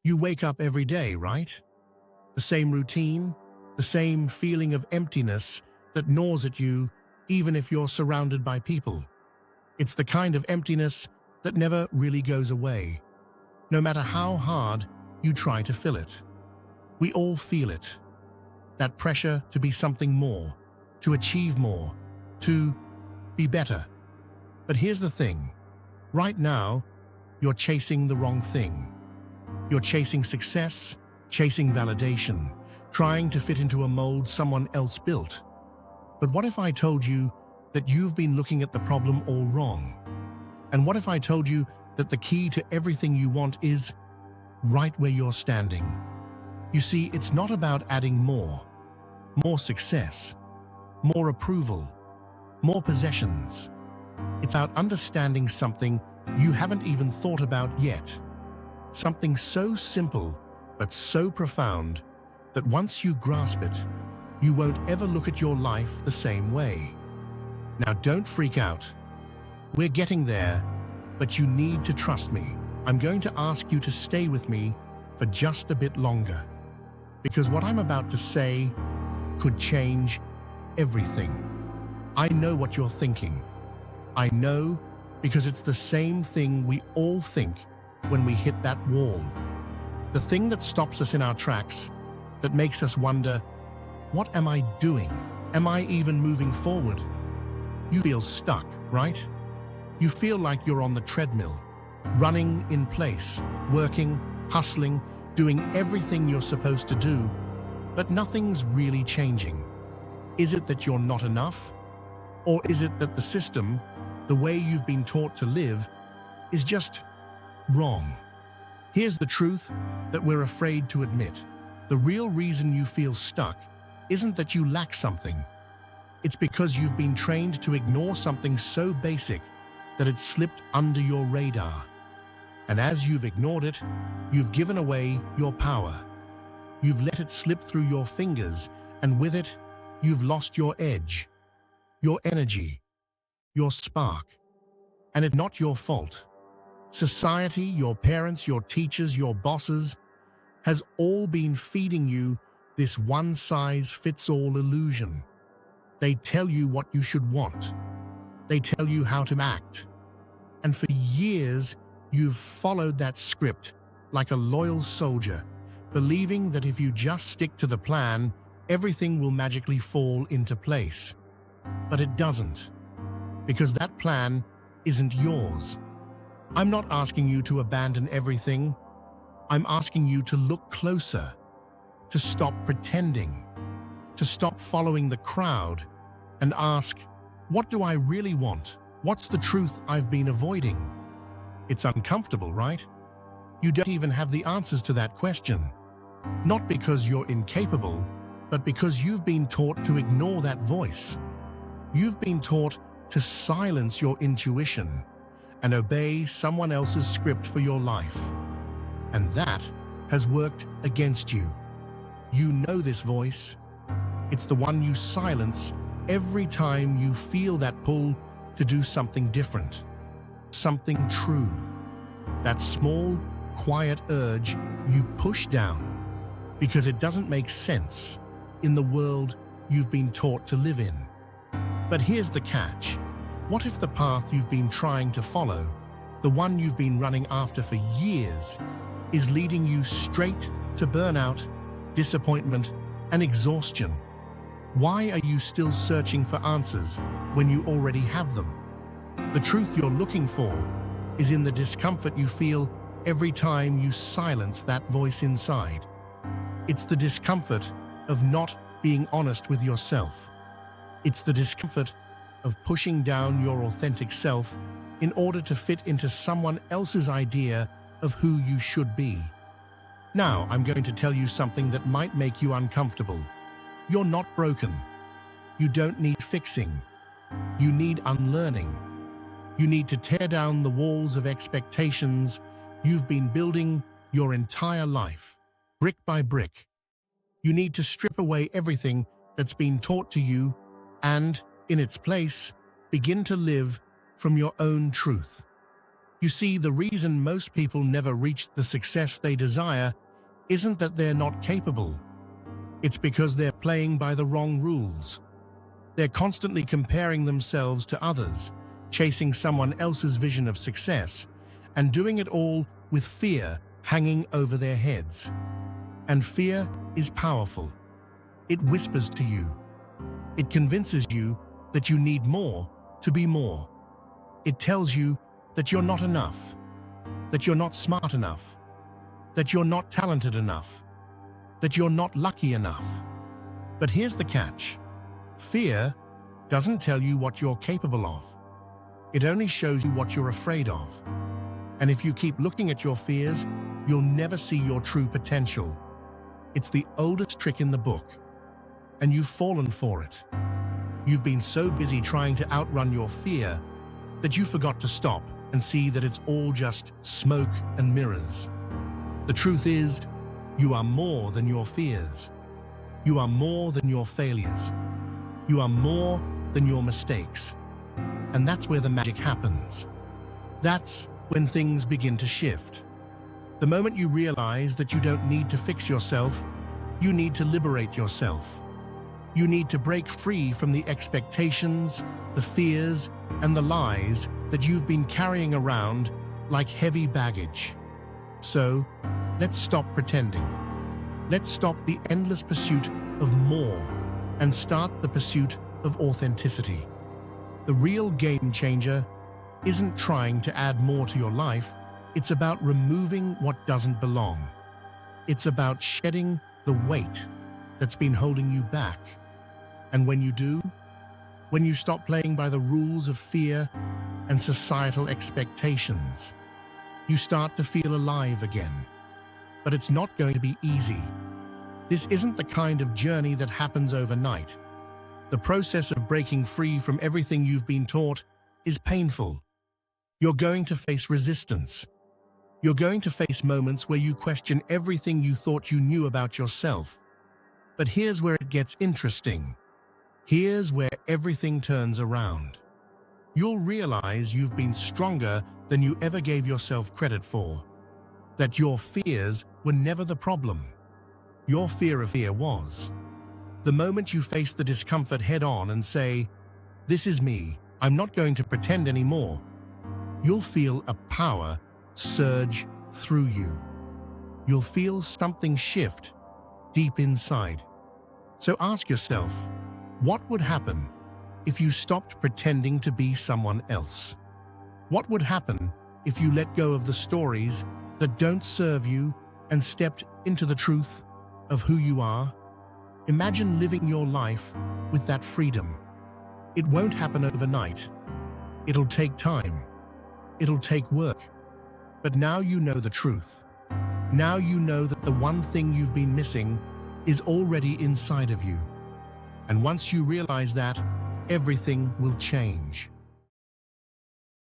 You wake up every day, right? The same routine, the same feeling of emptiness that gnaws at you even if you're surrounded by people. It's the kind of emptiness that never really goes away, no matter how hard you try to fill it. We all feel it. That pressure to be something more, to achieve more, to be better. But here's the thing. Right now, you're chasing the wrong thing. You're chasing success, chasing validation, trying to fit into a mold someone else built. But what if I told you that you've been looking at the problem all wrong? And what if I told you that the key to everything you want is right where you're standing? You see, it's not about adding more success, more approval, more possessions. It's about understanding something you haven't even thought about yet. Something so simple, but so profound that once you grasp it, you won't ever look at your life the same way. Now, don't freak out. We're getting there, but you need to trust me. I'm going to ask you to stay with me for just a bit longer, because what I'm about to say could change everything. I know what you're thinking. I know because it's the same thing we all think when we hit that wall. The thing that stops us in our tracks, that makes us wonder, what am I doing? Am I even moving forward? You feel stuck, right? You feel like you're on the treadmill, running in place, working, hustling, doing everything you're supposed to do, but nothing's really changing. Is it that you're not enough? Or is it that the system, the way you've been taught to live, is just wrong? Here's the truth that we're afraid to admit. The real reason you feel stuck isn't that you lack something. It's because you've been trained to ignore something so basic that it's slipped under your radar. And as you've ignored it, you've given away your power. You've let it slip through your fingers, and with it, you've lost your edge, your energy, your spark. And it's not your fault. Society, your parents, your teachers, your bosses, has all been feeding you this one-size-fits-all illusion. They tell you what you should want. They tell you how to act. And for years, you've followed that script like a loyal soldier, believing that if you just stick to the plan, everything will magically fall into place. But it doesn't, because that plan isn't yours. I'm not asking you to abandon everything. I'm asking you to look closer, to stop pretending, to stop following the crowd, and ask, what do I really want? What's the truth I've been avoiding? It's uncomfortable, right? You don't even have the answers to that question. Not because you're incapable, but because you've been taught to ignore that voice. You've been taught to silence your intuition and obey someone else's script for your life. And that has worked against you. You know this voice. It's the one you silence every time you feel that pull to do something different, something true. That small, quiet urge you push down because it doesn't make sense in the world you've been taught to live in. But here's the catch. What if the path you've been trying to follow, the one you've been running after for years, is leading you straight to burnout, disappointment, and exhaustion? Why are you still searching for answers when you already have them? The truth you're looking for is in the discomfort you feel every time you silence that voice inside. It's the discomfort of not being honest with yourself. It's the discomfort of pushing down your authentic self in order to fit into someone else's idea of who you should be. Now, I'm going to tell you something that might make you uncomfortable. You're not broken. You don't need fixing. You need unlearning. You need to tear down the walls of expectations you've been building your entire life, brick by brick. You need to strip away everything that's been taught to you and, in its place, begin to live from your own truth. You see, the reason most people never reach the success they desire isn't that they're not capable. It's because they're playing by the wrong rules. They're constantly comparing themselves to others, chasing someone else's vision of success, and doing it all with fear hanging over their heads. And fear is powerful. It whispers to you. It convinces you that you need more to be more. It tells you that you're not enough, that you're not smart enough, that you're not talented enough, that you're not lucky enough. But here's the catch. Fear doesn't tell you what you're capable of. It only shows you what you're afraid of. And if you keep looking at your fears, you'll never see your true potential. It's the oldest trick in the book, and you've fallen for it. You've been so busy trying to outrun your fear that you forgot to stop and see that it's all just smoke and mirrors. The truth is, you are more than your fears. You are more than your failures. You are more than your mistakes. And that's where the magic happens. That's when things begin to shift. The moment you realize that you don't need to fix yourself, you need to liberate yourself. You need to break free from the expectations, the fears, and the lies that you've been carrying around like heavy baggage. So, let's stop pretending. Let's stop the endless pursuit of more and start the pursuit of authenticity. The real game changer isn't trying to add more to your life, it's about removing what doesn't belong. It's about shedding the weight that's been holding you back. And when you do, when you stop playing by the rules of fear and societal expectations, you start to feel alive again. But it's not going to be easy. This isn't the kind of journey that happens overnight. The process of breaking free from everything you've been taught is painful. You're going to face resistance. You're going to face moments where you question everything you thought you knew about yourself. But here's where it gets interesting. Here's where everything turns around. You'll realize you've been stronger than you ever gave yourself credit for. That your fears were never the problem. Your fear of fear was. The moment you face the discomfort head-on and say, "This is me, I'm not going to pretend anymore," you'll feel a power surge through you. You'll feel something shift deep inside. So ask yourself, what would happen if you stopped pretending to be someone else? What would happen if you let go of the stories that don't serve you and stepped into the truth of who you are? Imagine living your life with that freedom. It won't happen overnight. It'll take time. It'll take work. But now you know the truth. Now you know that the one thing you've been missing is already inside of you. And once you realize that, everything will change.